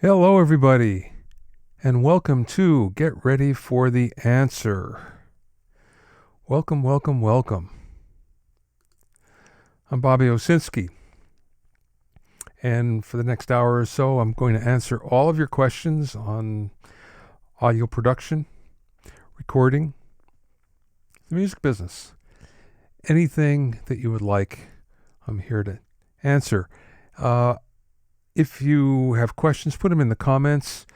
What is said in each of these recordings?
Hello, everybody, and welcome to Get Ready for the Answer. Welcome, welcome, welcome. I'm Bobby Owsinski, and for the next hour or so, I'm going to answer all of your questions on audio production, recording, the music business. Anything that you would like, I'm here to answer. If you have questions, put them in the comments.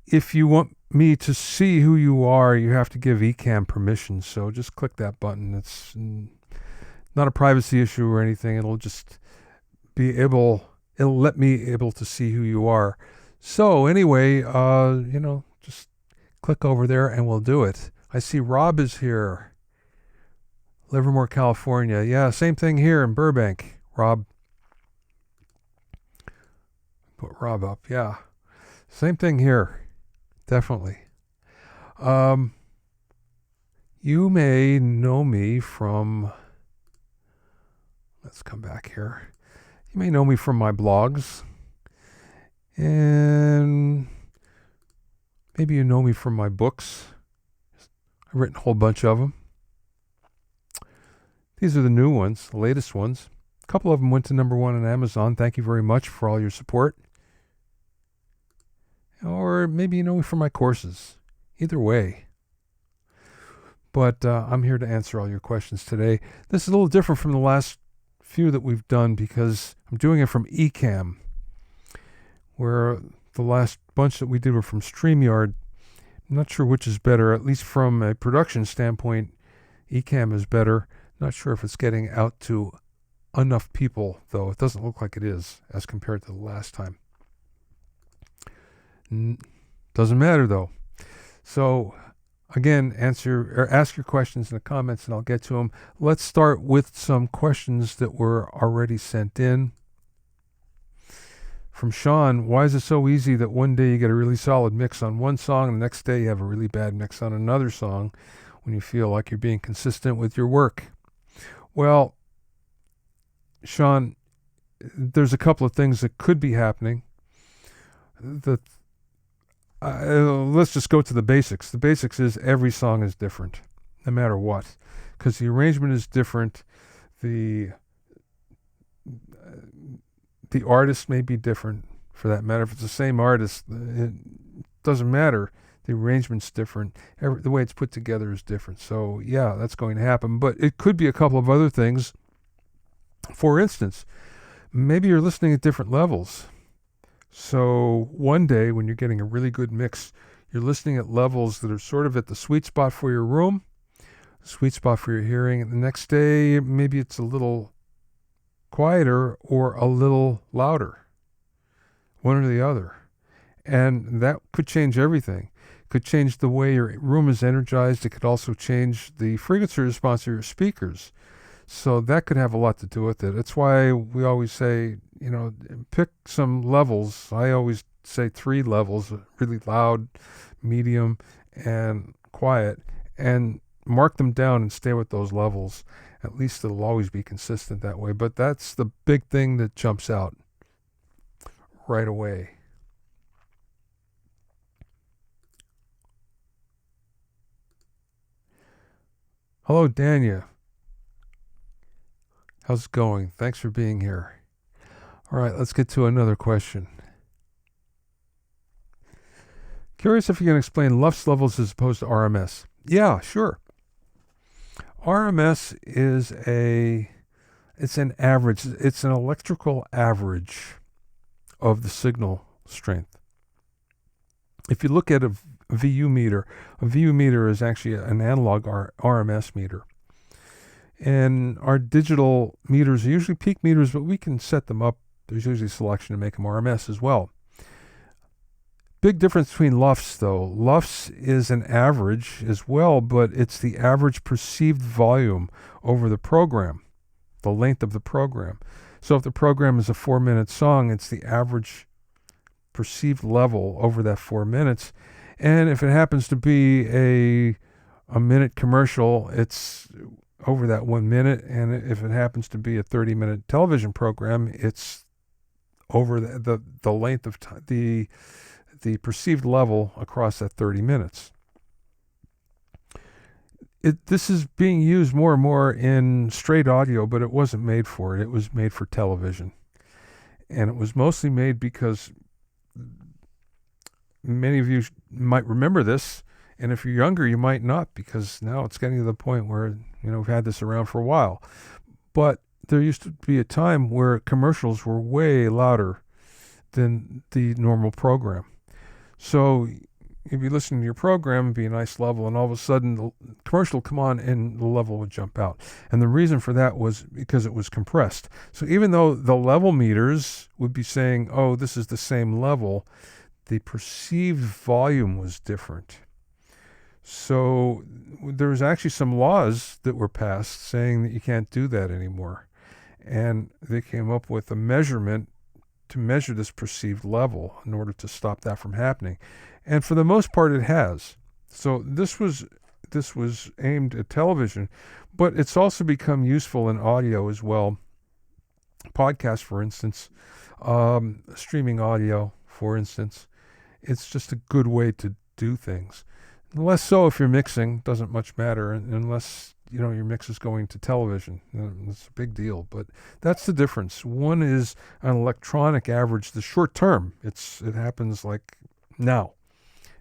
If you want me to see who you are, you have to give Ecamm permission. So just click that button. It's not a privacy issue or anything. It'll let me able to see who you are. So anyway, just click over there and we'll do it. I see Rob is here. Livermore, California. Yeah, same thing here in Burbank. Rob. Put Rob up. Yeah. Same thing here. Definitely. You may know me from, let's come back here. You may know me from my blogs, and maybe you know me from my books. I've written a whole bunch of them. These are the new ones, the latest ones. A couple of them went to number 1 on Amazon. Thank you very much for all your support. Or maybe you know me from my courses. Either way. But I'm here to answer all your questions today. This is a little different from the last few that we've done because I'm doing it from Ecamm, where the last bunch that we did were from StreamYard. I'm not sure which is better, at least from a production standpoint. Ecamm is better. Not sure if it's getting out to enough people, though. It doesn't look like it is as compared to the last time. Doesn't matter, though. So, again, ask your questions in the comments, and I'll get to them. Let's start with some questions that were already sent in. From Sean, why is it so easy that one day you get a really solid mix on one song, and the next day you have a really bad mix on another song when you feel like you're being consistent with your work? Well, Sean, there's a couple of things that could be happening. Let's just go to the basics. The basics is every song is different, no matter what, because the arrangement is different. The artist may be different, for that matter. If it's the same artist, it doesn't matter. The arrangement's different. The way it's put together is different. So, yeah, that's going to happen. But it could be a couple of other things. For instance, maybe you're listening at different levels. So one day when you're getting a really good mix, you're listening at levels that are sort of at the sweet spot for your room, sweet spot for your hearing. And the next day, maybe it's a little quieter or a little louder, one or the other. And that could change everything. It could change the way your room is energized. It could also change the frequency response of your speakers. So that could have a lot to do with it. That's why we always say, pick some levels. I always say 3 levels, really loud, medium, and quiet, and mark them down and stay with those levels. At least it'll always be consistent that way. But that's the big thing that jumps out right away. Hello, Dania. How's it going? Thanks for being here. All right, let's get to another question. Curious if you can explain LUFS levels as opposed to RMS. Yeah, sure. RMS is it's an average. It's an electrical average of the signal strength. If you look at a VU meter is actually an analog RMS meter. And our digital meters are usually peak meters, but we can set them up. There's usually a selection to make them RMS as well. Big difference between LUFS, though. LUFS is an average as well, but it's the average perceived volume over the program, the length of the program. So if the program is a 4-minute song, it's the average perceived level over that 4 minutes. And if it happens to be a minute commercial, it's over that 1 minute. And if it happens to be a 30-minute television program, it's over the length of time, the perceived level across that 30 minutes. This is being used more and more in straight audio, but it wasn't made for it. It was made for television. And it was mostly made because many of you might remember this, and if you're younger, you might not, because now it's getting to the point where, we've had this around for a while. But there used to be a time where commercials were way louder than the normal program. So you'd be listening to your program, it'd be a nice level, and all of a sudden the commercial would come on and the level would jump out. And the reason for that was because it was compressed. So even though the level meters would be saying, oh, this is the same level, the perceived volume was different. So there was actually some laws that were passed saying that you can't do that anymore. And they came up with a measurement to measure this perceived level in order to stop that from happening. And for the most part, it has. So this was aimed at television, but it's also become useful in audio as well. Podcasts, for instance, streaming audio, for instance. It's just a good way to do things. Less so if you're mixing, doesn't much matter, unless your mix is going to television. It's a big deal, but that's the difference. One is an electronic average, the short term. It happens like now.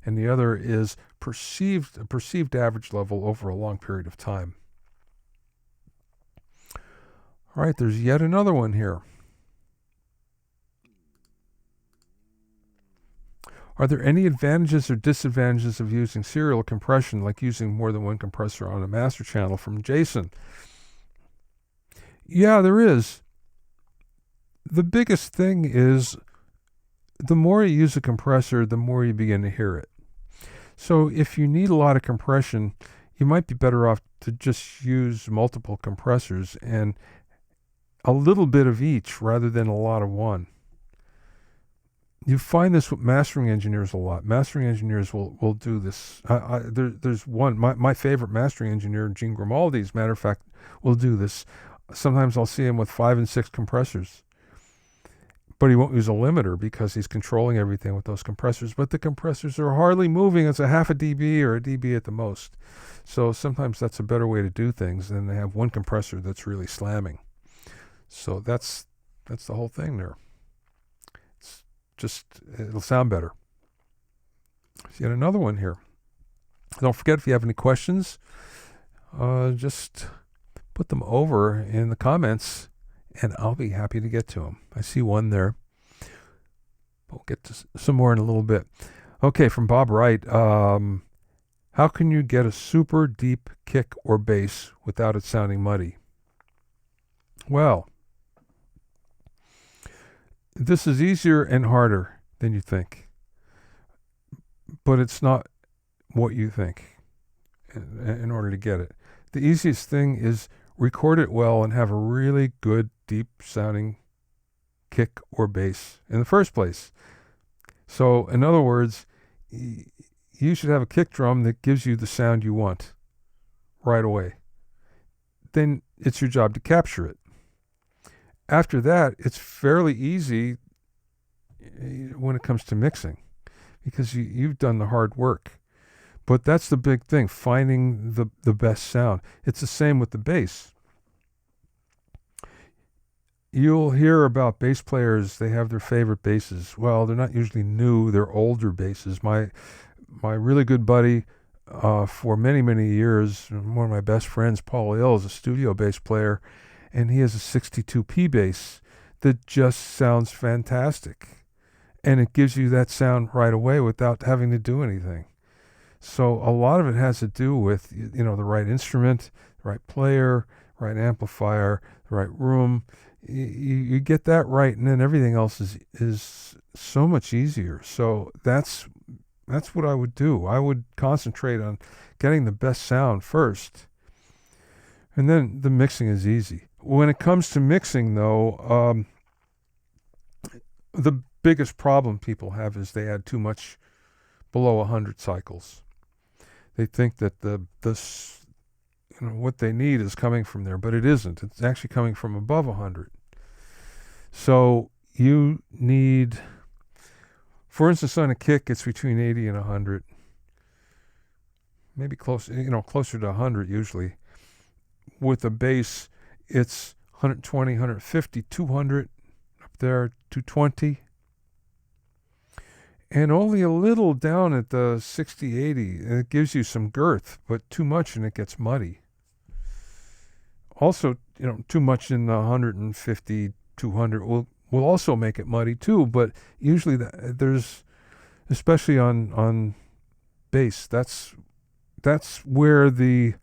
And the other is a perceived average level over a long period of time. All right, there's yet another one here. Are there any advantages or disadvantages of using serial compression, like using more than one compressor on a master channel? From Jason. Yeah, there is. The biggest thing is the more you use a compressor, the more you begin to hear it. So if you need a lot of compression, you might be better off to just use multiple compressors and a little bit of each rather than a lot of one. You find this with mastering engineers a lot. Mastering engineers will do this. There's one, my favorite mastering engineer, Gene Grimaldi, as a matter of fact, will do this. Sometimes I'll see him with 5 and 6 compressors. But he won't use a limiter because he's controlling everything with those compressors. But the compressors are hardly moving. It's a half a dB or a dB at the most. So sometimes that's a better way to do things than to have one compressor that's really slamming. So that's the whole thing there. It'll sound better. There's yet another one here. Don't forget, if you have any questions, just put them over in the comments, and I'll be happy to get to them. I see one there. We'll get to some more in a little bit. Okay, from Bob Wright. How can you get a super deep kick or bass without it sounding muddy? Well, this is easier and harder than you think, but it's not what you think in order to get it. The easiest thing is record it well and have a really good, deep sounding kick or bass in the first place. So, in other words, you should have a kick drum that gives you the sound you want right away. Then it's your job to capture it. After that, it's fairly easy when it comes to mixing because you've done the hard work. But that's the big thing, finding the best sound. It's the same with the bass. You'll hear about bass players, they have their favorite basses. Well, they're not usually new, they're older basses. My really good buddy for many, many years, one of my best friends, Paul Ill, is a studio bass player. And he has a 62P bass that just sounds fantastic. And it gives you that sound right away without having to do anything. So a lot of it has to do with, the right instrument, the right player, right amplifier, the right room. You get that right, and then everything else is so much easier. So that's what I would do. I would concentrate on getting the best sound first. And then the mixing is easy. When it comes to mixing, though, the biggest problem people have is they add too much below 100 cycles. They think that what they need is coming from there, but it isn't. It's actually coming from above 100. So you need, for instance, on a kick, it's between 80 and 100. Maybe closer to 100 usually. With a bass, it's 120, 150, 200, up there, 220. And only a little down at the 60, 80. And it gives you some girth, but too much and it gets muddy. Also, too much in the 150, 200 will also make it muddy too, but usually there's, especially on bass, that's where the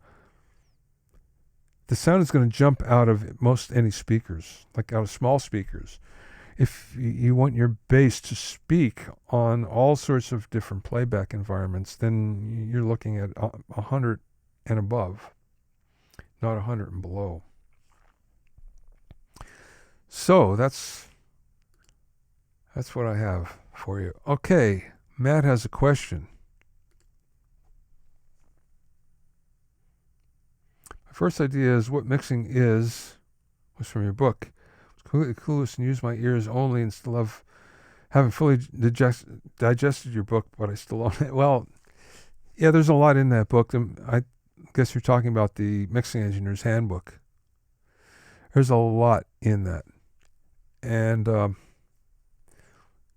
sound is going to jump out of most any speakers, like out of small speakers. If you want your bass to speak on all sorts of different playback environments, then you're looking at 100 and above, not 100 and below. So that's what I have for you. Okay, Matt has a question. My first idea is what mixing is, was from your book. Clueless and use my ears only and still haven't fully digested your book, but I still own it. Well, yeah, there's a lot in that book. I guess you're talking about the Mixing Engineer's Handbook. There's a lot in that. And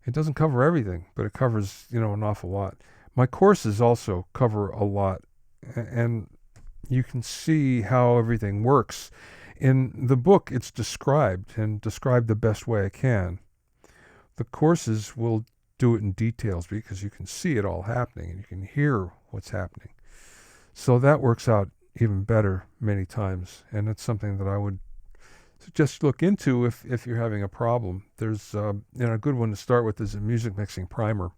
it doesn't cover everything, but it covers, an awful lot. My courses also cover a lot, and you can see how everything works. In the book, it's described the best way I can. The courses will do it in details because you can see it all happening and you can hear what's happening. So that works out even better many times, and it's something that I would suggest look into if you're having a problem. There's a good one to start with is a music mixing primer,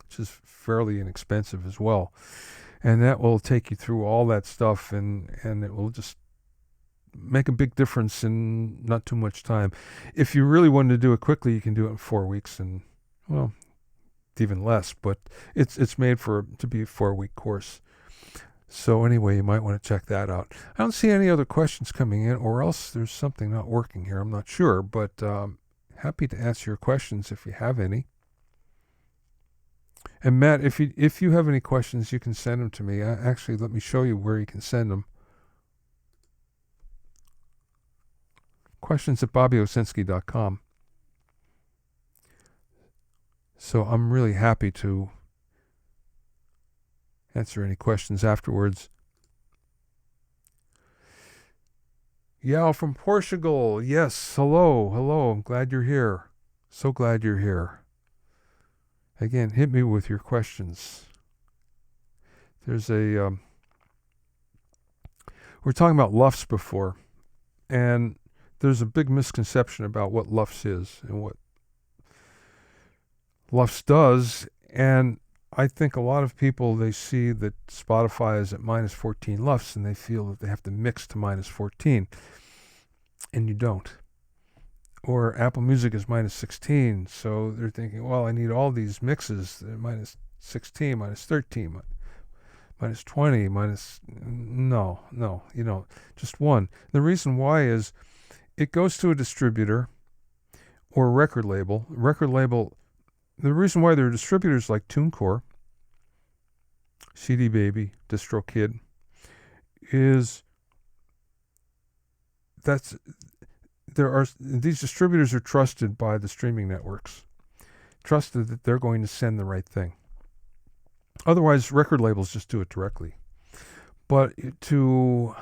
which is fairly inexpensive as well, and that will take you through all that stuff, and it will just make a big difference in not too much time. If you really wanted to do it quickly, you can do it in 4 weeks, and well, even less, but it's made to be a 4-week course. So anyway, you might want to check that out. I don't see any other questions coming in, or else there's something not working here. I'm not sure, but happy to answer your questions if you have any. And Matt, if you have any questions, you can send them to me. Actually, let me show you where you can send them. Questions at BobbyOwsinski.com. So I'm really happy to answer any questions afterwards. Yao from Portugal. Yes, hello. I'm glad you're here. So glad you're here. Again, hit me with your questions. There's we're talking about LUFS before, and there's a big misconception about what LUFS is and what LUFS does, and I think a lot of people, they see that Spotify is at minus 14 LUFS and they feel that they have to mix to minus 14, and you don't. Or Apple Music is minus 16, so they're thinking, well, I need all these mixes, minus 16, minus 13, minus 20, no, you don't. Just one. The reason why is it goes to a distributor or a record label. The reason why there are distributors like TuneCore, CD Baby, DistroKid, is these distributors are trusted by the streaming networks, trusted that they're going to send the right thing. Otherwise, record labels just do it directly. But the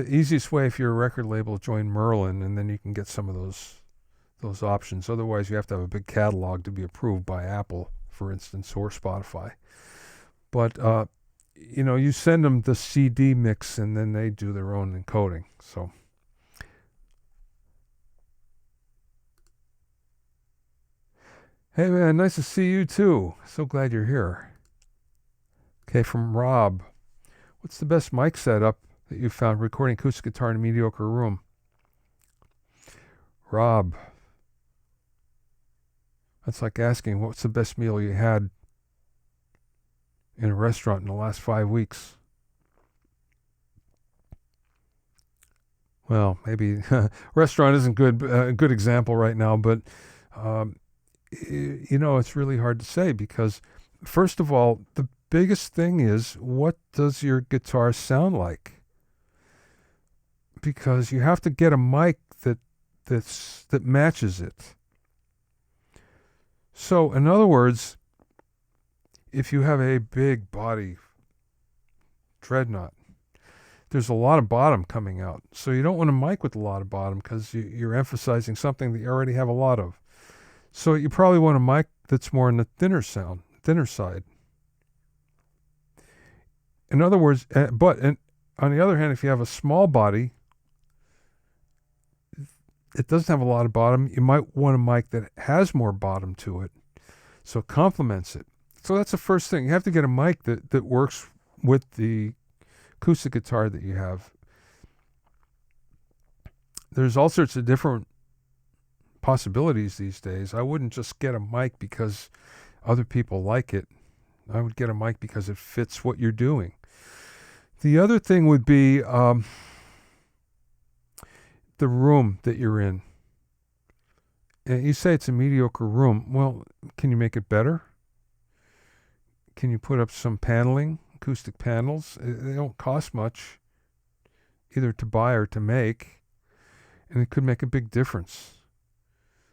easiest way, if you're a record label, join Merlin, and then you can get some of those options. Otherwise, you have to have a big catalog to be approved by Apple, for instance, or Spotify. But you send them the CD mix, and then they do their own encoding. So, hey man, nice to see you too. So glad you're here. Okay, from Rob, what's the best mic setup that you found recording acoustic guitar in a mediocre room? Rob, that's like asking what's the best meal you had in a restaurant in the last 5 weeks. Well, maybe restaurant isn't a good example right now, but um, it's really hard to say because, first of all, the biggest thing is what does your guitar sound like? Because you have to get a mic that matches it. So, in other words, if you have a big body dreadnought, there's a lot of bottom coming out. So you don't want a mic with a lot of bottom because you're emphasizing something that you already have a lot of. So you probably want a mic that's more in the thinner side. In other words, on the other hand, if you have a small body, it doesn't have a lot of bottom. You might want a mic that has more bottom to it, so it complements it. So that's the first thing. You have to get a mic that works with the acoustic guitar that you have. There's all sorts of different possibilities these days. I wouldn't just get a mic because other people like it. I would get a mic because it fits what you're doing. The other thing would be the room that you're in. And you say it's a mediocre room. Well, can you make it better? Can you put up some paneling, acoustic panels? They don't cost much either to buy or to make, and it could make a big difference.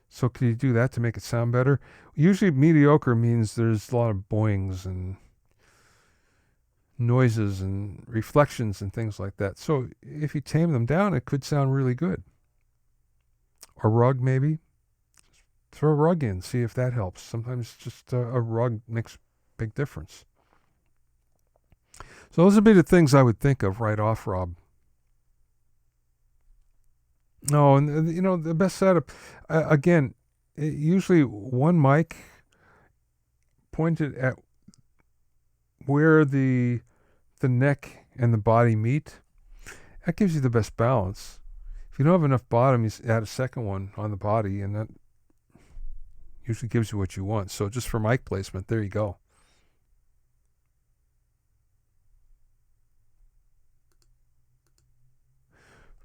So can you do that to make it sound better? Usually mediocre means there's a lot of boings and noises and reflections and things like that. So if you tame them down, it could sound really good. A rug, maybe. Throw a rug in, see if that helps. Sometimes just a rug makes a big difference. So those would be the things I would think of right off, Rob. No, and the best setup, again, usually one mic pointed at where the neck and the body meet. That gives you the best balance. If you don't have enough bottom, you add a second one on the body, and that usually gives you what you want. So just for mic placement, there you go.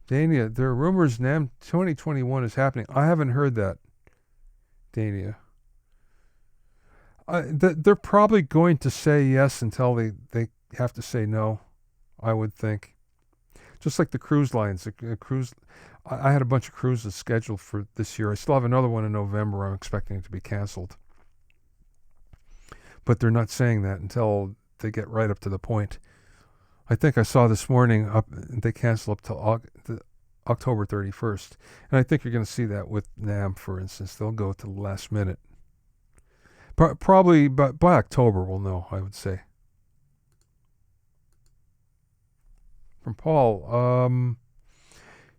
Dania, there are rumors NAMM 2021 is happening. I haven't heard that, Dania. They're probably going to say yes until they have to say no, I would think. Just like the cruise lines. I had a bunch of cruises scheduled for this year. I still have another one in November. I'm expecting it to be canceled. But they're not saying that until they get right up to the point. I think I saw this morning they cancel up till October 31st. And I think you're going to see that with NAMM, for instance. They'll go to the last minute. Probably by October we'll know, I would say. From Paul,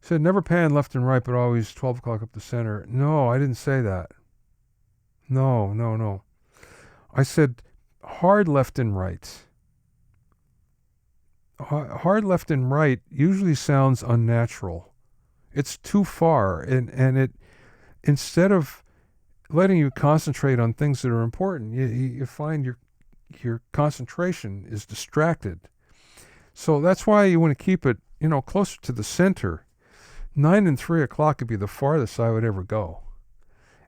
he said never pan left and right, but always 12 o'clock up the center. No, I didn't say that. No. I said hard left and right. Hard left and right usually sounds unnatural. It's too far, and it, instead of letting you concentrate on things that are important, you find your concentration is distracted. So that's why you want to keep it, closer to the center. 9 and 3 o'clock could be the farthest I would ever go.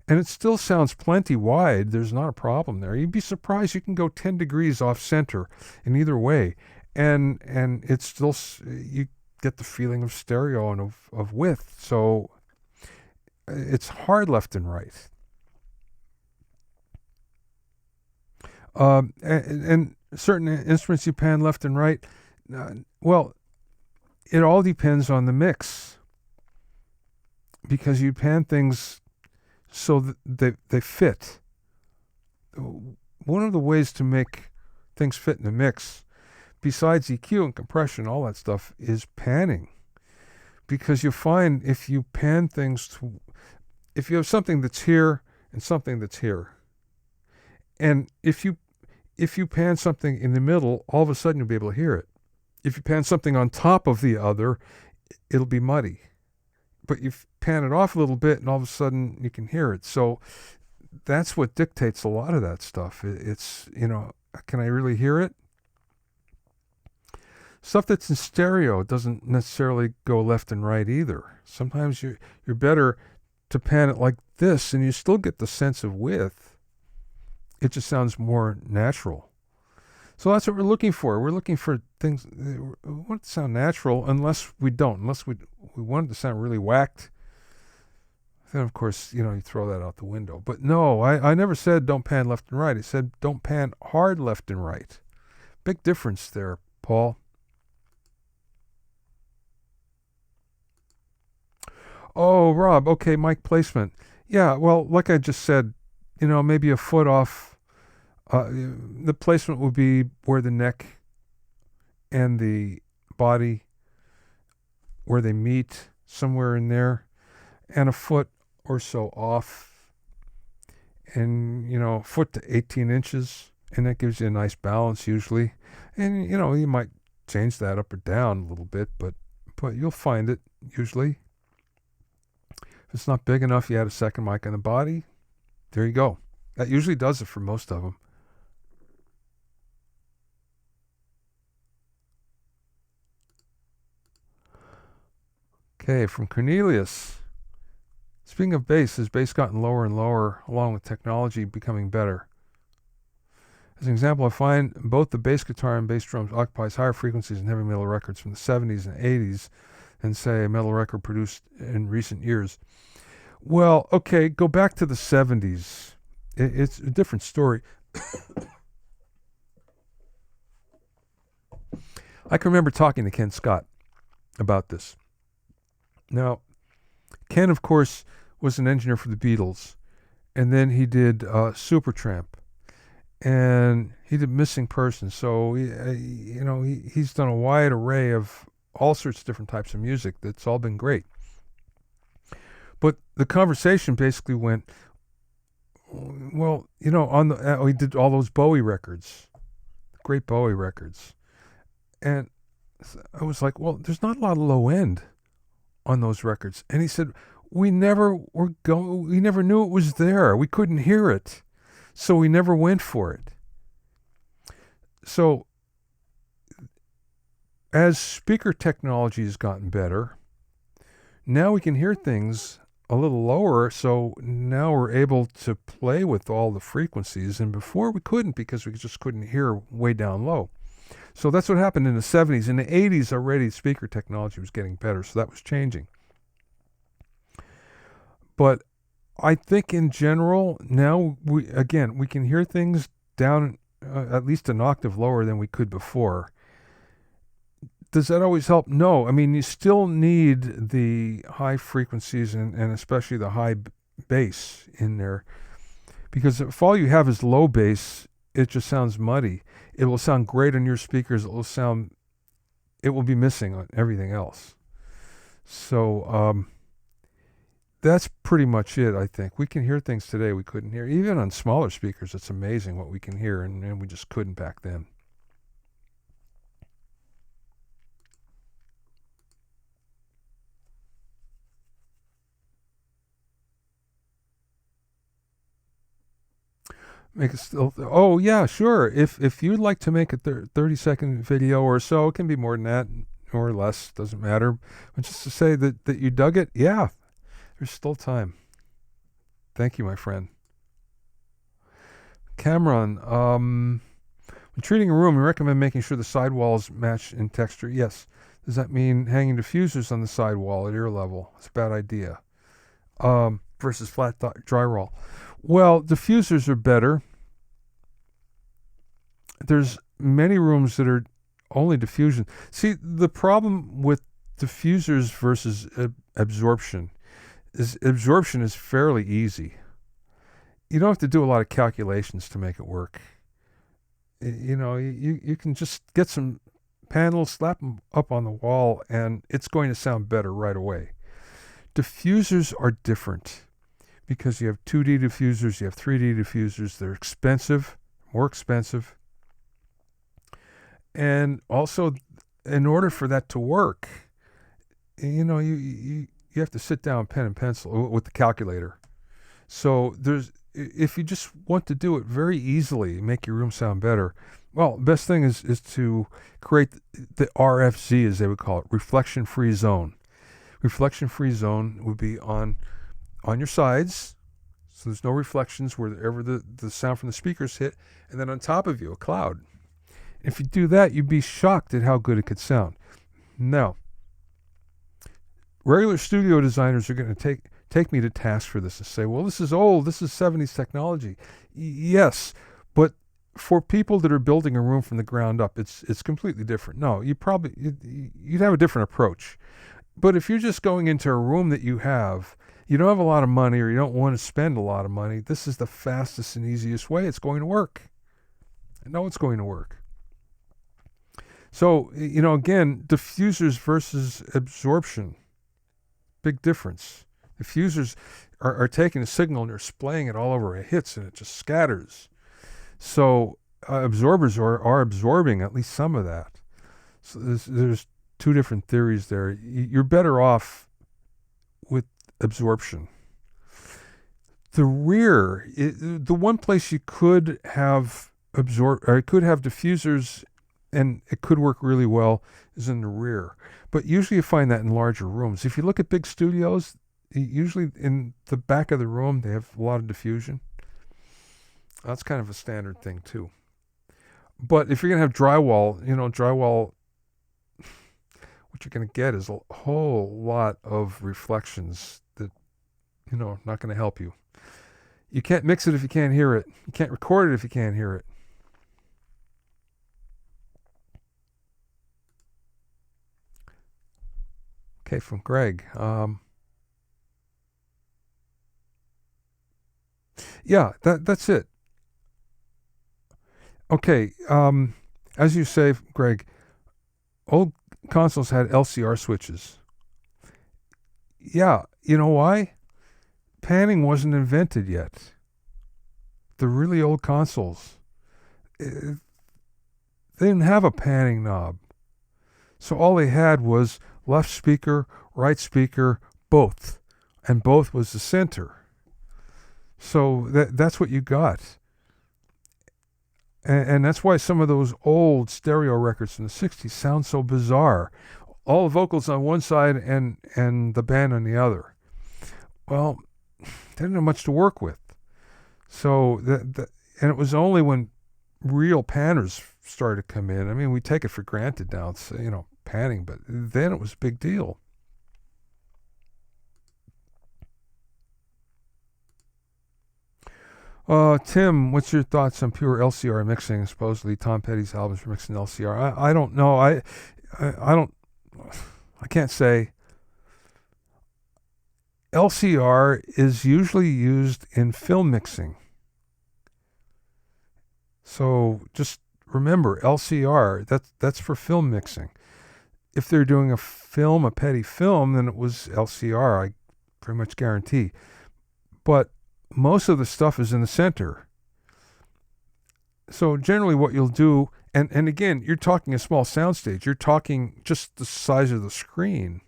And it still sounds plenty wide. There's not a problem there. You'd be surprised you can go 10 degrees off center in either way. And it's still, you get the feeling of stereo and of width. So it's hard left and right. And certain instruments you pan left and right. Well, it all depends on the mix. Because you pan things so that they fit. One of the ways to make things fit in the mix, besides EQ and compression, all that stuff, is panning. Because you find if you pan things, if you have something that's here and something that's here, and if you pan something in the middle, all of a sudden you'll be able to hear it. If you pan something on top of the other, it'll be muddy. But you pan it off a little bit, and all of a sudden you can hear it. So that's what dictates a lot of that stuff. It's, can I really hear it? Stuff that's in stereo doesn't necessarily go left and right either. Sometimes you're better to pan it like this, and you still get the sense of width. It just sounds more natural. So that's what we're looking for. We're looking for things. We want it to sound natural, unless we don't. Unless we want it to sound really whacked. Then, of course, you throw that out the window. But no, I never said don't pan left and right. I said don't pan hard left and right. Big difference there, Paul. Oh, Rob, okay, mic placement. Yeah, well, like I just said, maybe a foot off. The placement would be where the neck and the body, where they meet, somewhere in there, and a foot or so off, and a foot to 18 inches, and that gives you a nice balance usually. And you might change that up or down a little bit, but you'll find it usually. If it's not big enough, you add a second mic on the body. There you go. That usually does it for most of them. Okay, from Cornelius. Speaking of bass, has bass gotten lower and lower along with technology becoming better? As an example, I find both the bass guitar and bass drums occupies higher frequencies in heavy metal records from the 70s and 80s than, say, a metal record produced in recent years. Well, okay, go back to the 70s. It's a different story. I can remember talking to Ken Scott about this. Now, Ken, of course, was an engineer for the Beatles, and then he did Supertramp, and he did Missing Persons. So he's done a wide array of all sorts of different types of music. That's all been great. But the conversation basically went, well, he did all those Bowie records, great Bowie records, and I was like, well, there's not a lot of low end on those records. And he said, we never knew it was there. We couldn't hear it. So we never went for it. So as speaker technology has gotten better, now we can hear things a little lower. So now we're able to play with all the frequencies. And before we couldn't, because we just couldn't hear way down low. So that's what happened in the 70s. In the 80s already, speaker technology was getting better, so that was changing. But I think in general, now we can hear things down at least an octave lower than we could before. Does that always help? No. I mean, you still need the high frequencies and especially the high bass in there. Because if all you have is low bass, it just sounds muddy. It will sound great on your speakers. It will be missing on everything else. So that's pretty much it, I think. We can hear things today we couldn't hear. Even on smaller speakers, it's amazing what we can hear, and we just couldn't back then. Make it still. Oh yeah, sure. If you'd like to make a 30-second video or so, it can be more than that or less. Doesn't matter. But just to say that you dug it, yeah, there's still time. Thank you, my friend. Cameron, when treating a room, you recommend making sure the sidewalls match in texture. Yes. Does that mean hanging diffusers on the sidewall at ear level? It's a bad idea. Versus flat drywall. Well, diffusers are better. There's many rooms that are only diffusion. See, the problem with diffusers versus absorption is fairly easy. You don't have to do a lot of calculations to make it work. You can just get some panels, slap them up on the wall, and it's going to sound better right away. Diffusers are different because you have 2D diffusers, you have 3D diffusers. They're expensive, more expensive. And also, in order for that to work, you have to sit down pen and pencil with the calculator. So if you just want to do it very easily, make your room sound better, Well, best thing is to create the RFZ, as they would call it, reflection-free zone. Reflection-free zone would be on your sides, so there's no reflections wherever the sound from the speakers hit, and then on top of you, a cloud. If you do that, you'd be shocked at how good it could sound. Now, regular studio designers are going to take me to task for this and say, well, this is old, this is 70s technology. Yes, but for people that are building a room from the ground up, it's completely different. No, you'd have a different approach. But if you're just going into a room that you don't have a lot of money, or you don't want to spend a lot of money, this is the fastest and easiest way. It's going to work. I know it's going to work. So, again, diffusers versus absorption. Big difference. Diffusers are taking a signal and they're splaying it all over. It hits and it just scatters. So absorbers are absorbing at least some of that. So there's two different theories there. You're better off with absorption. The rear, the one place you could have diffusers and it could work really well is in the rear. But usually you find that in larger rooms. If you look at big studios, usually in the back of the room, they have a lot of diffusion. That's kind of a standard thing too. But if you're going to have drywall, what you're going to get is a whole lot of reflections that, not going to help you. You can't mix it if you can't hear it. You can't record it if you can't hear it. Okay, from Greg. Yeah, that's it. Okay, as you say, Greg, old consoles had LCR switches. Yeah, you know why? Panning wasn't invented yet. The really old consoles, they didn't have a panning knob. So all they had was left speaker, right speaker, both. And both was the center. So that's what you got. And that's why some of those old stereo records from the 60s sound so bizarre. All the vocals on one side and the band on the other. Well, they didn't have much to work with. So, and it was only when real panners started to come in. I mean, we take it for granted now. It's, panning, but then it was a big deal. Tim, what's your thoughts on pure LCR mixing? Supposedly Tom Petty's albums were mixing LCR. I don't know. I can't say. LCR is usually used in film mixing. So just remember, LCR, that's for film mixing. If they're doing a Petty film, then it was LCR, I pretty much guarantee. But most of the stuff is in the center. So generally what you'll do, and again, you're talking a small soundstage. You're talking just the size of the screen.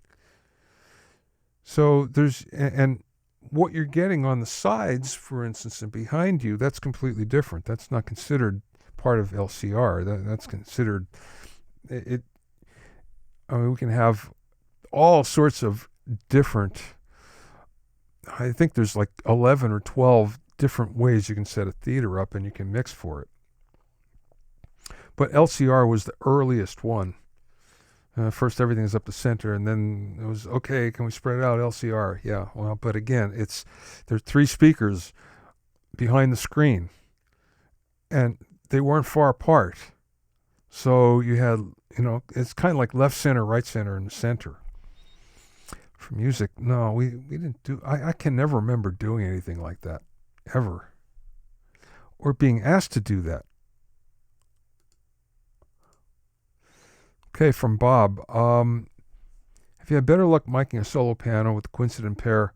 So and what you're getting on the sides, for instance, and behind you, that's completely different. That's not considered part of LCR. That's considered, we can have all sorts of different, I think there's like 11 or 12 different ways you can set a theater up and you can mix for it. But LCR was the earliest one. First, everything is up the center, and then it was, okay, can we spread it out? LCR, yeah. Well, but again, there are 3 speakers behind the screen, and they weren't far apart. So you had, it's kind of like left center, right center, and the center. For music, no, we didn't do, I can never remember doing anything like that, ever. Or being asked to do that. Okay, from Bob. Have you had better luck miking a solo piano with the coincident pair,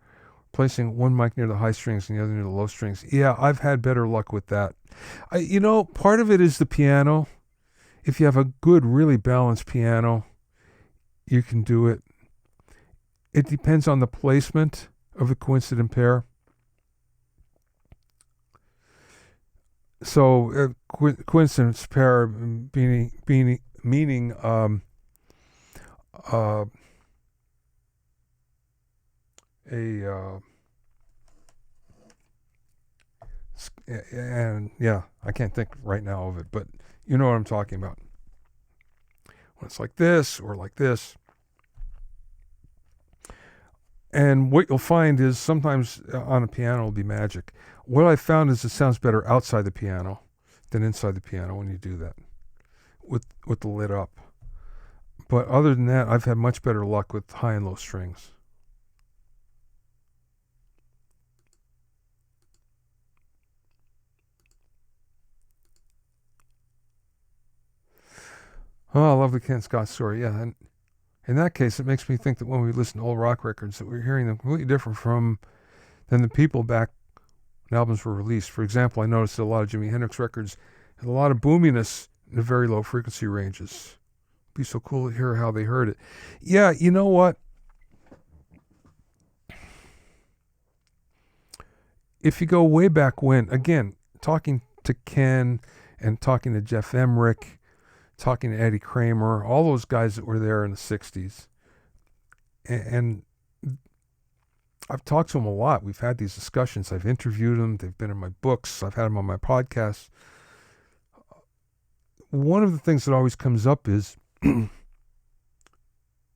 placing one mic near the high strings and the other near the low strings? Yeah, I've had better luck with that. Part of it is the piano. If you have a good, really balanced piano, you can do it. It depends on the placement of the coincident pair. coincidence pair meaning uh, a and yeah, I can't think right now of it, but you know what I'm talking about. When it's like this or like this. And what you'll find is sometimes on a piano will be magic. What I found is it sounds better outside the piano than inside the piano when you do that with the lid up. But other than that, I've had much better luck with high and low strings. Oh, I love the Ken Scott story. Yeah, and in that case, it makes me think that when we listen to old rock records, that we're hearing them completely different than the people back when albums were released. For example, I noticed that a lot of Jimi Hendrix records had a lot of boominess in the very low frequency ranges. It'd be so cool to hear how they heard it. Yeah, you know what? If you go way back when, again, talking to Ken and talking to Jeff Emmerich, talking to Eddie Kramer, all those guys that were there in the 60s. And I've talked to them a lot. We've had these discussions. I've interviewed them. They've been in my books. I've had them on my podcast. One of the things that always comes up is in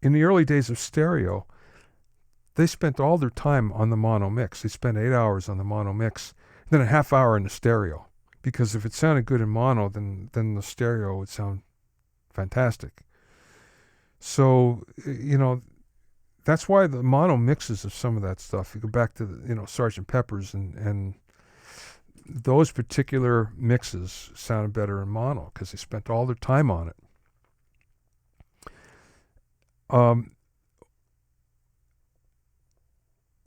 the early days of stereo, they spent all their time on the mono mix. They spent 8 hours on the mono mix, then a half hour in the stereo. Because if it sounded good in mono, then the stereo would sound fantastic. So, that's why the mono mixes of some of that stuff. You go back to Sgt. Pepper's and those particular mixes sounded better in mono because they spent all their time on it.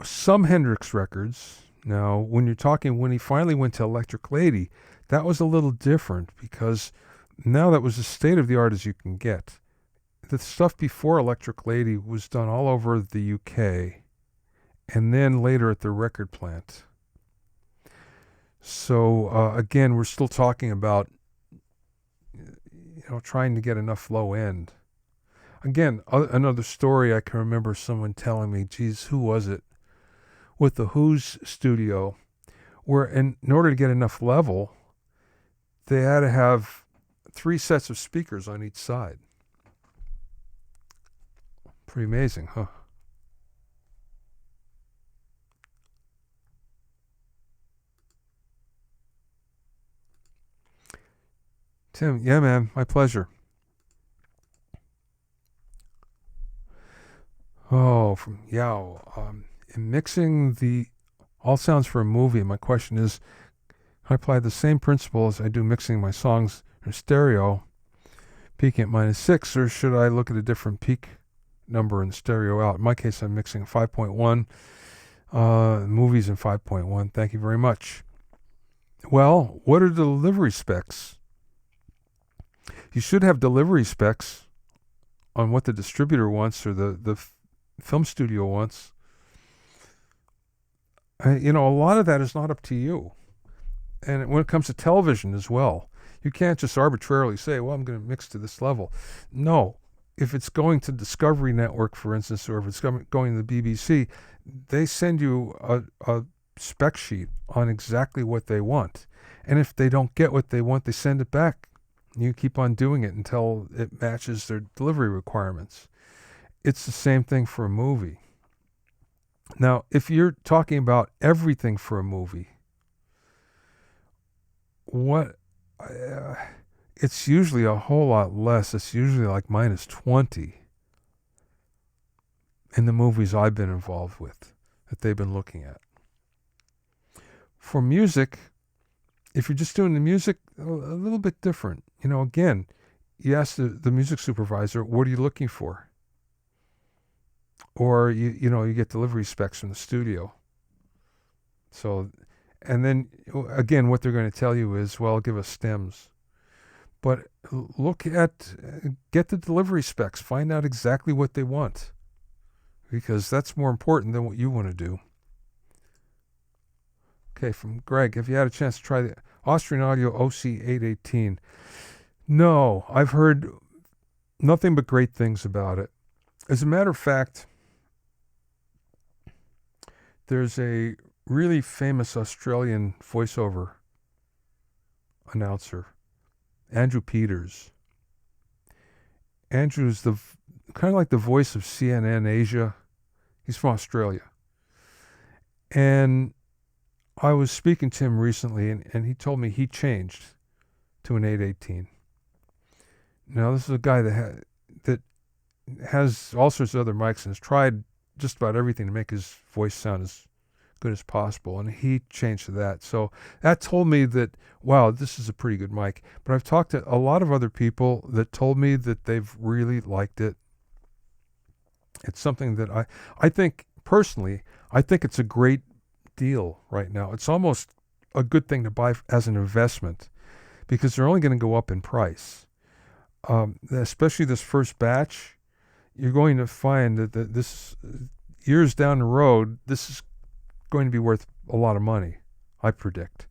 Some Hendrix records, now when he finally went to Electric Lady, that was a little different because now that was as state of the art as you can get. The stuff before Electric Lady was done all over the UK and then later at the record plant. So again, we're still talking about trying to get enough low end. Again, another story I can remember someone telling me, geez, who was it? With the Who's studio, where in order to get enough level, they had to have 3 sets of speakers on each side. Pretty amazing, huh? Tim, yeah, man, my pleasure. Oh, from Yao. In mixing the all sounds for a movie, my question is, can I apply the same principle as I do mixing my songs in stereo, peaking at -6, or should I look at a different peak number in stereo out? In my case, I'm mixing 5.1, movies in 5.1. Thank you very much. Well, what are the delivery specs? You should have delivery specs on what the distributor wants or the film studio wants. A lot of that is not up to you. And when it comes to television as well, you can't just arbitrarily say, well, I'm going to mix to this level. No. If it's going to Discovery Network, for instance, or if it's going to the BBC, they send you a spec sheet on exactly what they want. And if they don't get what they want, they send it back. You keep on doing it until it matches their delivery requirements. It's the same thing for a movie. Now, if you're talking about everything for a movie, it's usually a whole lot less. It's usually like -20 in the movies I've been involved with that they've been looking at. For music, if you're just doing the music, a little bit different. Again, you ask the music supervisor, what are you looking for? Or you get delivery specs from the studio. So, and then again, what they're going to tell you is, well, give us stems. But get the delivery specs, find out exactly what they want, because that's more important than what you want to do. Okay, from Greg, have you had a chance to try the Austrian Audio OC818? No, I've heard nothing but great things about it. As a matter of fact, there's a really famous Australian voiceover announcer, Andrew Peters. Andrew's kind of like the voice of CNN Asia. He's from Australia. And I was speaking to him recently, and he told me he changed to an 818. Now, this is a guy that has all sorts of other mics and has tried just about everything to make his voice sound as good as possible, and he changed to that. So that told me that, wow, this is a pretty good mic. But I've talked to a lot of other people that told me that they've really liked it. It's something that I think, personally, I think it's a great deal right now. It's almost a good thing to buy as an investment because they're only going to go up in price. Especially this first batch, you're going to find that this years down the road, this is going to be worth a lot of money, I predict.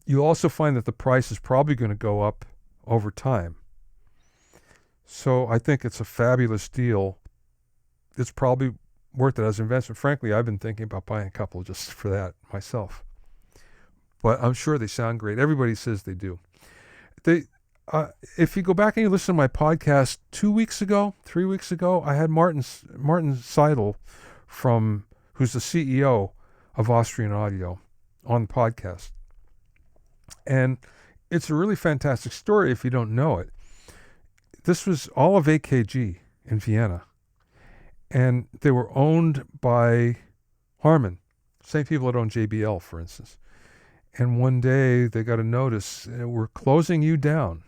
You'll also find that the price is probably going to go up over time. So I think it's a fabulous deal. It's probably worth it as an investment. Frankly, I've been thinking about buying a couple just for that myself. But I'm sure they sound great. Everybody says they do. If you go back and you listen to my podcast 3 weeks ago, I had Martin Seidel who's the CEO of Austrian Audio, on the podcast. And it's a really fantastic story if you don't know it. This was all of AKG in Vienna. And they were owned by Harman, same people that own JBL, for instance. And one day they got a notice, we're closing you down.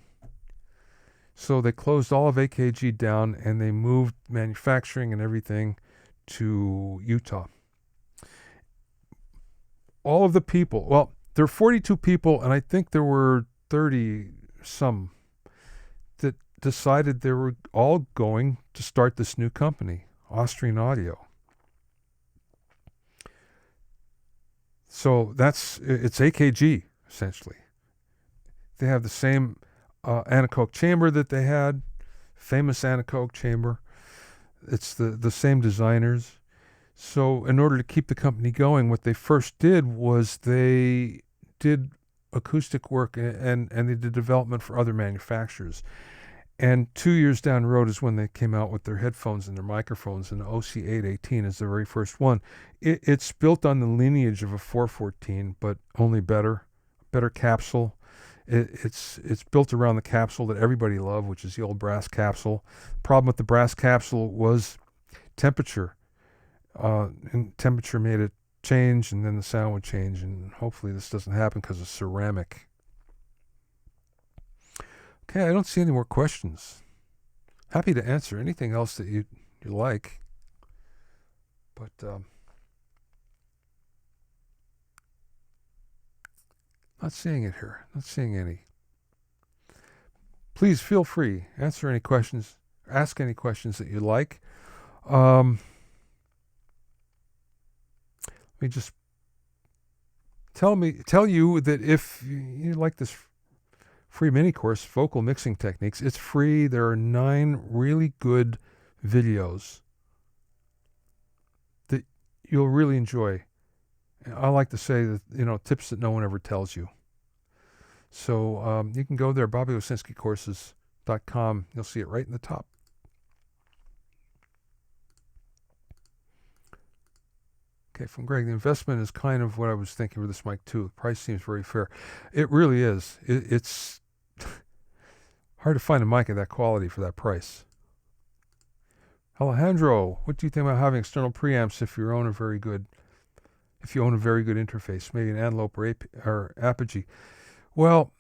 So they closed all of AKG down and they moved manufacturing and everything to Utah. All of the people, well, there were 42 people, and I think there were 30 some that decided they were all going to start this new company, Austrian Audio. So it's AKG, essentially. They have the same anechoic chamber that they had, famous anechoic chamber. It's the same designers. So in order to keep the company going, what they first did was they did acoustic work and they did development for other manufacturers. And 2 years down the road is when they came out with their headphones and their microphones, and the OC818 is the very first one. It's built on the lineage of a 414, but only better capsule. It's built around the capsule that everybody loved, which is the old brass capsule. The problem with the brass capsule was temperature. And temperature made it change, and then the sound would change, and hopefully this doesn't happen because of ceramic. Okay, I don't see any more questions. Happy to answer anything else that you like. But not seeing it here. Not seeing any. Please feel free. Answer any questions. Ask any questions that you like. Let me just tell you that if you like this free mini course, Vocal Mixing Techniques, it's free. There are 9 really good videos that you'll really enjoy. I like to say that, tips that no one ever tells you. So you can go there, BobbyOwsinskiCourses.com. You'll see it right in the top. Okay, from Greg, the investment is kind of what I was thinking with this mic too. The price seems very fair. It really is. It's hard to find a mic of that quality for that price. Alejandro, what do you think about having external preamps if you own a very good interface, maybe an Antelope or Apogee? Well,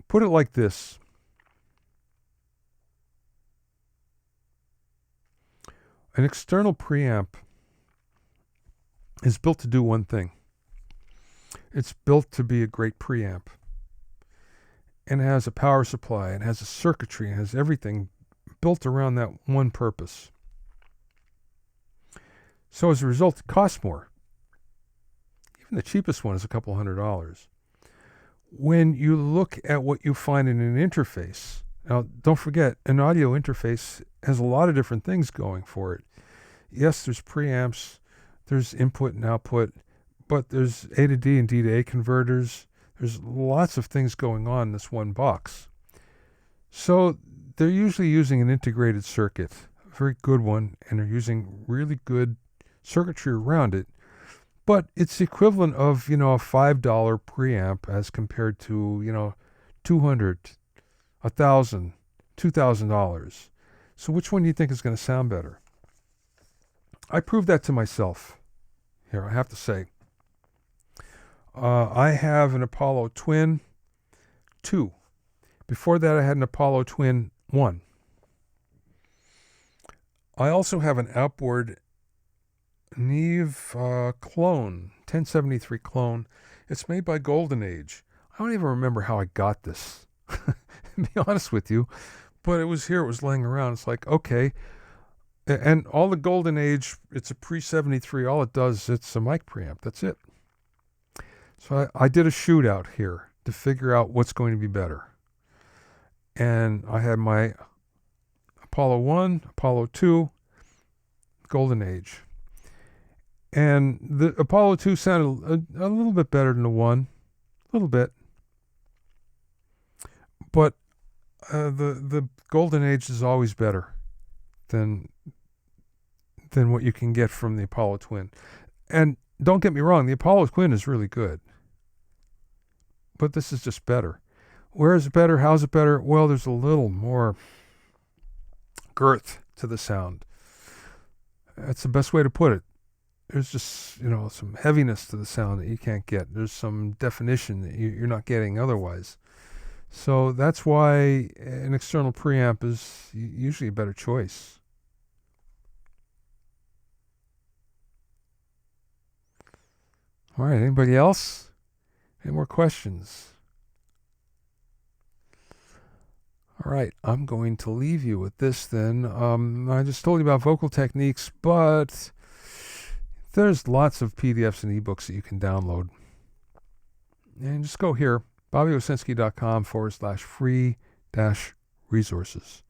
put it like this. An external preamp is built to do one thing. It's built to be a great preamp. And it has a power supply, and has a circuitry, and has everything built around that one purpose. So as a result, it costs more. Even the cheapest one is a couple $100. When you look at what you find in an interface, now don't forget, an audio interface has a lot of different things going for it. Yes, there's preamps, there's input and output, but there's A to D and D to A converters. There's lots of things going on in this one box. So they're usually using an integrated circuit, a very good one, and they're using really good circuitry around it. But it's the equivalent of, a $5 preamp as compared to, $200, $1,000, $2,000. So which one do you think is going to sound better? I proved that to myself. Here, I have to say. I have an Apollo Twin 2. Before that, I had an Apollo Twin 1. I also have an outboard Neve clone, 1073 clone. It's made by Golden Age. I don't even remember how I got this, to be honest with you, but it was here, it was laying around. It's like, okay. And all the Golden Age, it's a pre-73. All it does, it's a mic preamp. That's it. So I did a shootout here to figure out what's going to be better. And I had my Apollo 1, Apollo 2, Golden Age. And the Apollo 2 sounded a little bit better than the 1. A little bit. But the Golden Age is always better than what you can get from the Apollo Twin. And don't get me wrong, the Apollo Twin is really good. But this is just better. Where is it better? How's it better? Well, there's a little more girth to the sound. That's the best way to put it. There's just, some heaviness to the sound that you can't get. There's some definition that you're not getting otherwise. So that's why an external preamp is usually a better choice. All right, anybody else? Any more questions? All right, I'm going to leave you with this then. I just told you about vocal techniques, but there's lots of PDFs and ebooks that you can download. And just go here, bobbyowsinski.com/free-resources.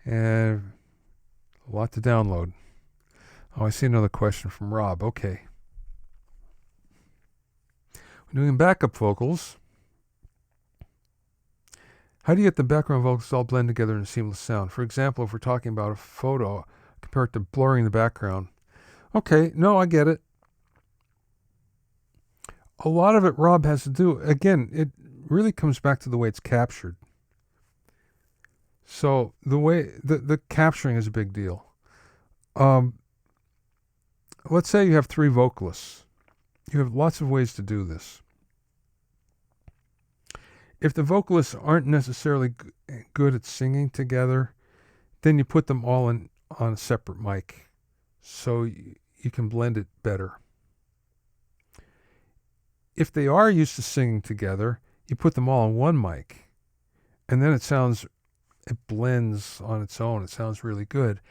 And a lot to download. Oh, I see another question from Rob. Okay. When doing backup vocals, how do you get the background vocals all blend together in a seamless sound? For example, if we're talking about a photo, compared to blurring the background. Okay, no, I get it. A lot of it, Rob, has to do, again, it really comes back to the way it's captured. So the way, the capturing is a big deal. Let's say you have 3 vocalists. You have lots of ways to do this. If the vocalists aren't necessarily good at singing together, then you put them all on a separate mic so you can blend it better. If they are used to singing together, you put them all on one mic, and then it blends on its own. It sounds really good.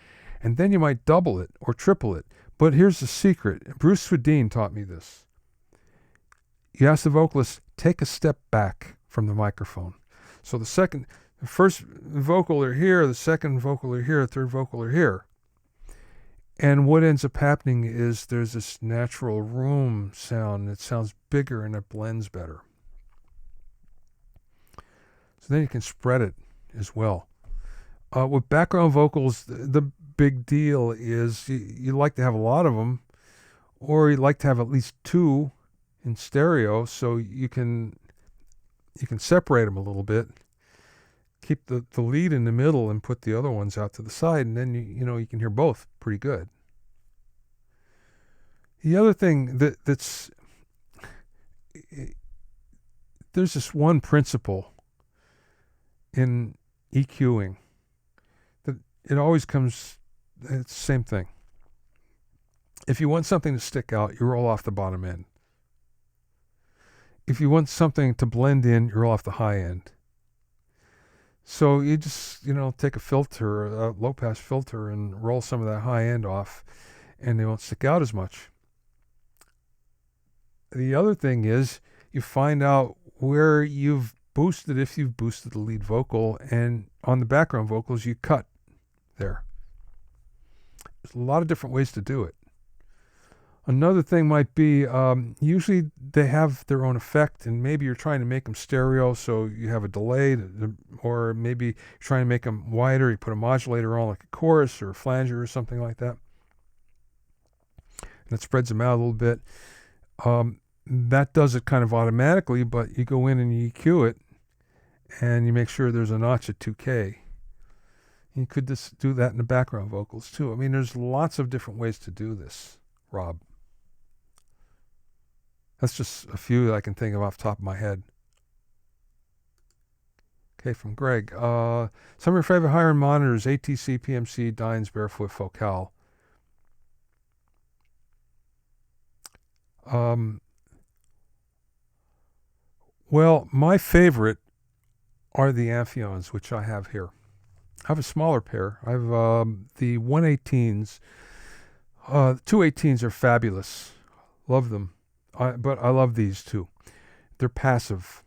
And then you might double it or triple it. But here's the secret. Bruce Swedien taught me this. You ask the vocalist, take a step back from the microphone. So the first vocal are here, the second vocal are here, the third vocal are here. And what ends up happening is there's this natural room sound. It sounds bigger and it blends better. So then you can spread it as well. With background vocals, the big deal is you like to have a lot of them, or you like to have at least 2 in stereo, so you can separate them a little bit. Keep the lead in the middle and put the other ones out to the side, and then you can hear both pretty good. The other thing that's there's this one principle in EQing that it always comes, it's the same thing. If you want something to stick out, you roll off the bottom end. If you want something to blend in, you roll off the high end. So you just, take a filter, a low-pass filter, and roll some of that high end off. and they won't stick out as much. The other thing is you find out where you've boosted, if you've boosted the lead vocal, and on the background vocals you cut there. There's a lot of different ways to do it. Another thing might be, usually they have their own effect, and maybe you're trying to make them stereo, so you have a delay, or maybe you're trying to make them wider, you put a modulator on like a chorus or a flanger or something like that, and it spreads them out a little bit. That does it kind of automatically, but you go in and you EQ it, and you make sure there's a notch at 2K. You could just do that in the background vocals too. I mean, there's lots of different ways to do this, Rob. That's just a few that I can think of off the top of my head. Okay, from Greg. Some of your favorite higher-end monitors: ATC, PMC, Dines, Barefoot, Focal. Well, my favorite are the Amphions, which I have here. I have a smaller pair. I have the 118s. 218s are fabulous. Love them. But I love these too. They're passive.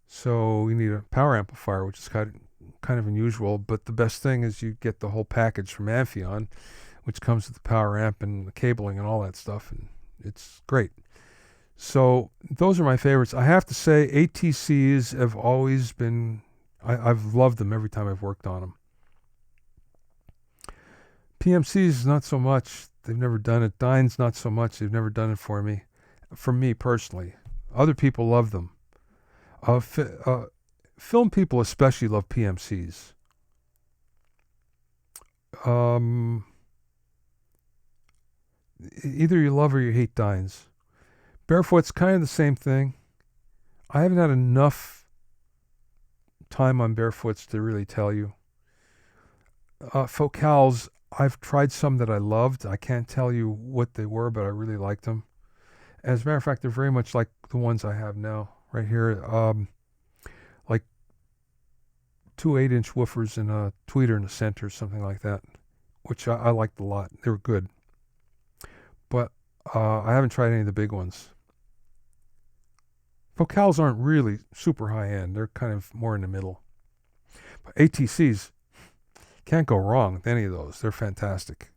So you need a power amplifier, which is kind of unusual. But the best thing is you get the whole package from Amphion, which comes with the power amp and the cabling and all that stuff. And it's great. So those are my favorites. I have to say ATCs have always been, I've loved them every time I've worked on them. PMCs, not so much. They've never done it. Dines, not so much. They've never done it for me. For me personally. Other people love them. Film people especially love PMCs. Either you love or you hate Dines. Barefoot's kind of the same thing. I haven't had enough time on Barefoots to really tell you. Focals, I've tried some that I loved. I can't tell you what they were, but I really liked them. As a matter of fact, they're very much like the ones I have now, right here. Like 2 8-inch woofers and a tweeter in the center, something like that, which I liked a lot. They were good. But I haven't tried any of the big ones. Focals aren't really super high-end. They're kind of more in the middle. But ATCs, can't go wrong with any of those. They're fantastic.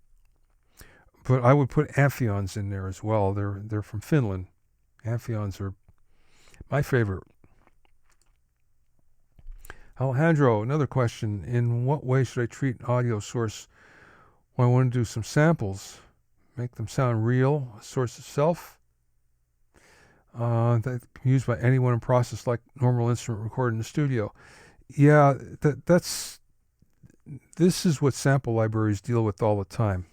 But I would put Amphions in there as well. They're from Finland. Amphions are my favorite. Alejandro, another question. In what way should I treat an audio source when I want to do some samples? Make them sound real, a source itself? That can be used by anyone in process like normal instrument recorded in the studio. Yeah, this is what sample libraries deal with all the time.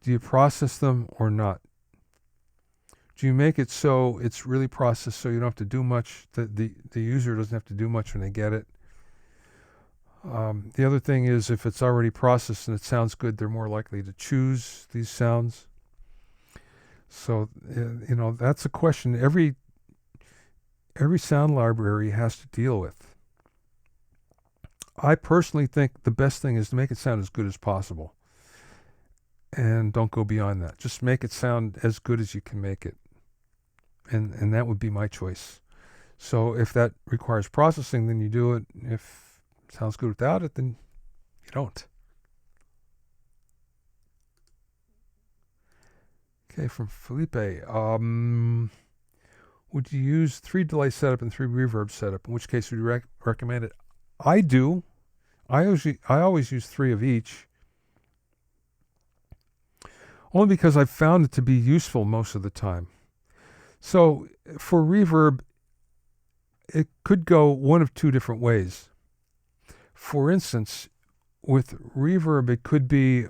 Do you process them or not? Do you make it so it's really processed so you don't have to do much, the user doesn't have to do much when they get it? The other thing is, if it's already processed and it sounds good, they're more likely to choose these sounds. So, that's a question every sound library has to deal with. I personally think the best thing is to make it sound as good as possible. And don't go beyond that. Just make it sound as good as you can make it. And that would be my choice. So if that requires processing, then you do it. If it sounds good without it, then you don't. Okay, from Felipe. Would you use 3 delay setup and 3 reverb setup? In which case would you recommend it? I do. I always use 3 of each. Only because I've found it to be useful most of the time. So for reverb, it could go one of 2 different ways. For instance, with reverb, it could be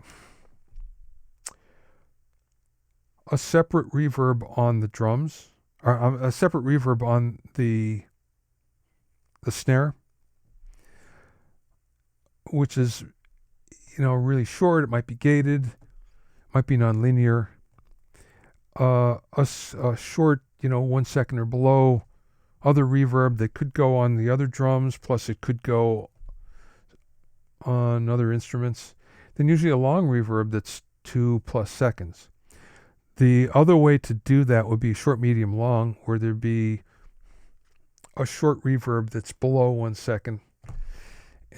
a separate reverb on the drums, or a separate reverb on the snare, which is, really short. It might be gated, might be nonlinear. A short, 1 second or below, other reverb that could go on the other drums, plus it could go on other instruments. Then usually a long reverb that's 2+ seconds. The other way to do that would be short, medium, long, where there'd be a short reverb that's below 1 second.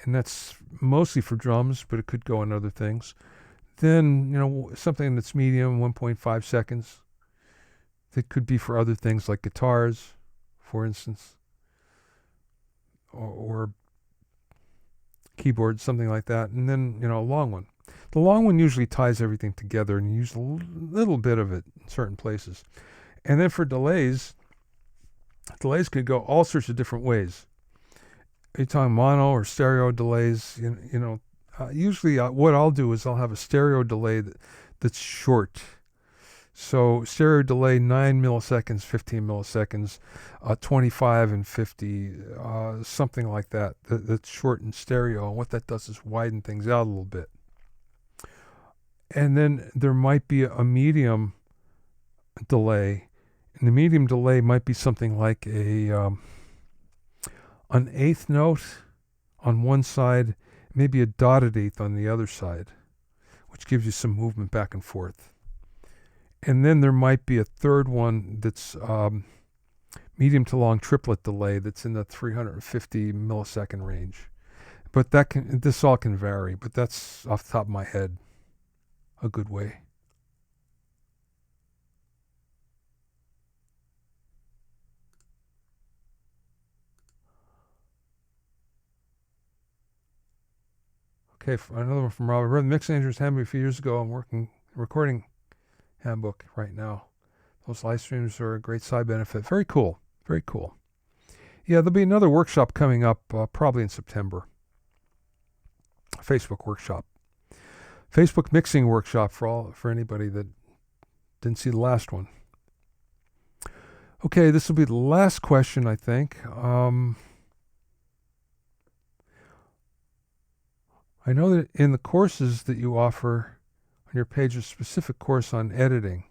And that's mostly for drums, but it could go on other things. Then, something that's medium, 1.5 seconds. That could be for other things like guitars, for instance, or keyboards, something like that. And then, a long one. The long one usually ties everything together, and you use a little bit of it in certain places. And then for delays could go all sorts of different ways. Are you talking mono or stereo delays? Usually what I'll do is I'll have a stereo delay that's short. So stereo delay 9 milliseconds, 15 milliseconds, 25 and 50, something like that. That's short in stereo. And what that does is widen things out a little bit. And then there might be a medium delay. And the medium delay might be something like an eighth note on one side, maybe a dotted eighth on the other side, which gives you some movement back and forth. And then there might be a third one that's medium to long triplet delay that's in the 350 millisecond range. But this all can vary, but that's off the top of my head a good way. Okay, another one from Robert. I read the Mix Engineer's Handbook a few years ago. I'm recording handbook right now. Those live streams are a great side benefit. Very cool. Very cool. Yeah, there'll be another workshop coming up probably in September. A Facebook workshop. Facebook mixing workshop for anybody that didn't see the last one. Okay, this will be the last question, I think. I know that in the courses that you offer on your page, a specific course on editing.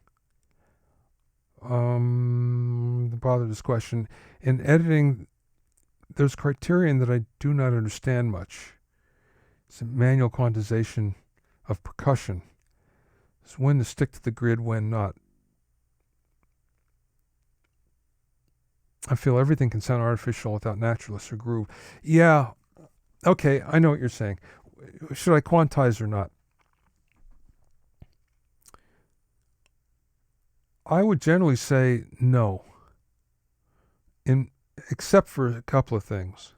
To bother this question, in editing, there's criterion that I do not understand much. It's a manual quantization of percussion. It's when to stick to the grid, when not. I feel everything can sound artificial without naturalness or groove. Yeah, okay, I know what you're saying. Should I quantize or not? I would generally say no, except for a couple of things.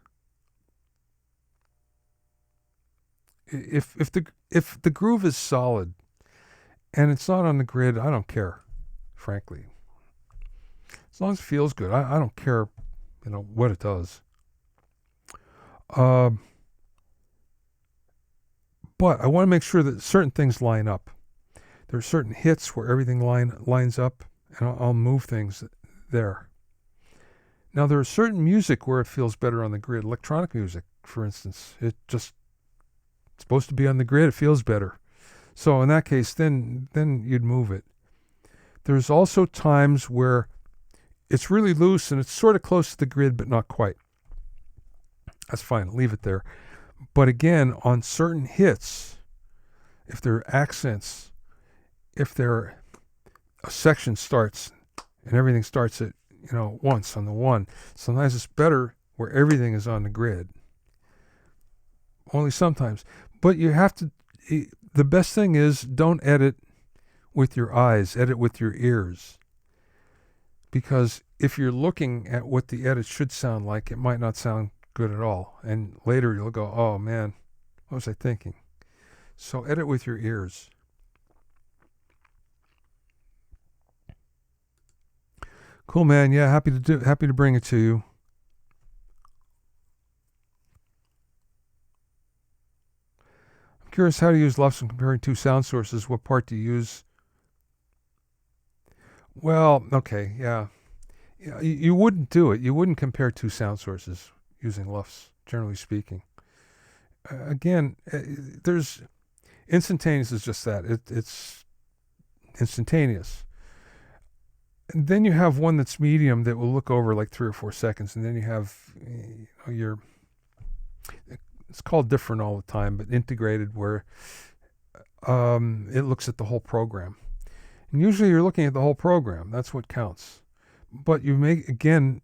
If the groove is solid and it's not on the grid, I don't care, frankly. As long as it feels good, I don't care, what it does. But I want to make sure that certain things line up. There are certain hits where everything lines up, and I'll move things there. Now, there are certain music where it feels better on the grid. Electronic music, for instance, it's supposed to be on the grid. It feels better. So in that case, then you'd move it. There's also times where it's really loose and it's sort of close to the grid, but not quite. That's fine. Leave it there. But again, on certain hits, if there are accents, if a section starts and everything starts at, once on the one, sometimes it's better where everything is on the grid. Only sometimes. But you have to, the best thing is don't edit with your eyes, edit with your ears. Because if you're looking at what the edit should sound like, it might not sound good at all. And later you'll go, oh man, what was I thinking? So edit with your ears. Cool, man. Yeah, happy to bring it to you. I'm curious how to use LUFS when comparing two sound sources. What part do you use? Well, okay, yeah. You wouldn't do it. You wouldn't compare two sound sources using LUFS, generally speaking. Again, there's instantaneous is just that. It's instantaneous. And then you have one that's medium that will look over like 3 or 4 seconds, and then you have it's called different all the time, but integrated, where it looks at the whole program. And usually you're looking at the whole program. That's what counts. But you make, again,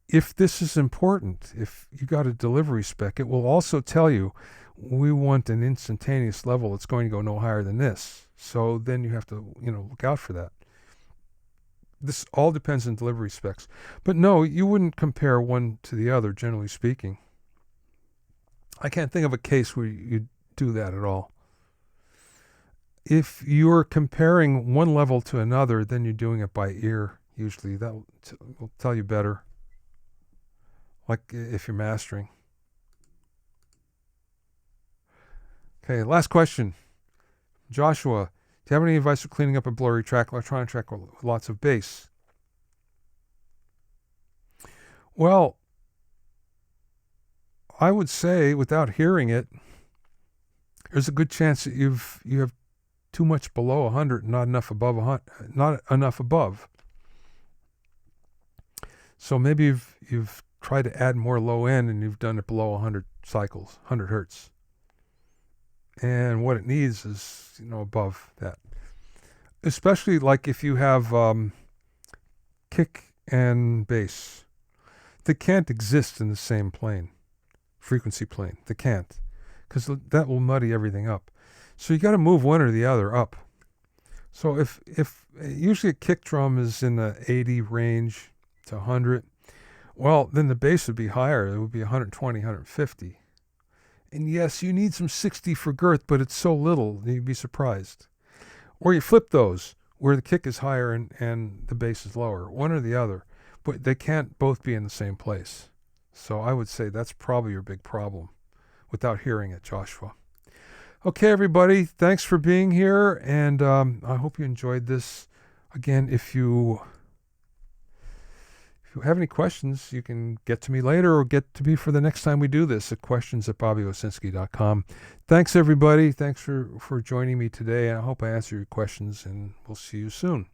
if this is important, if you got a delivery spec, it will also tell you, we want an instantaneous level that's going to go no higher than this. So then you have to, look out for that. This all depends on delivery specs. But no, you wouldn't compare one to the other, generally speaking. I can't think of a case where you do that at all. If you're comparing one level to another, then you're doing it by ear, usually. That will tell you better, like if you're mastering. Okay, last question. Joshua, do you have any advice for cleaning up a blurry track, electronic track with lots of bass? Well, I would say, without hearing it, there's a good chance that you have too much below 100 and not enough above 100, not enough above. So maybe you've tried to add more low end and you've done it below 100 cycles, 100 hertz. And what it needs is, above that. Especially like if you have kick and bass. They can't exist in the same plane, frequency plane. They can't, because that will muddy everything up. So you got to move one or the other up. So if usually a kick drum is in the 80 range to 100, well, then the bass would be higher. It would be 120, 150. And yes, you need some 60 for girth, but it's so little, you'd be surprised. Or you flip those, where the kick is higher and the bass is lower, one or the other. But they can't both be in the same place. So I would say that's probably your big problem, without hearing it, Joshua. Okay, everybody, thanks for being here, and I hope you enjoyed this. Again, if you have any questions, you can get to me later or get to me for the next time we do this at questions@bobbyowsinski.com. Thanks, everybody. Thanks for joining me today. I hope I answered your questions, and we'll see you soon.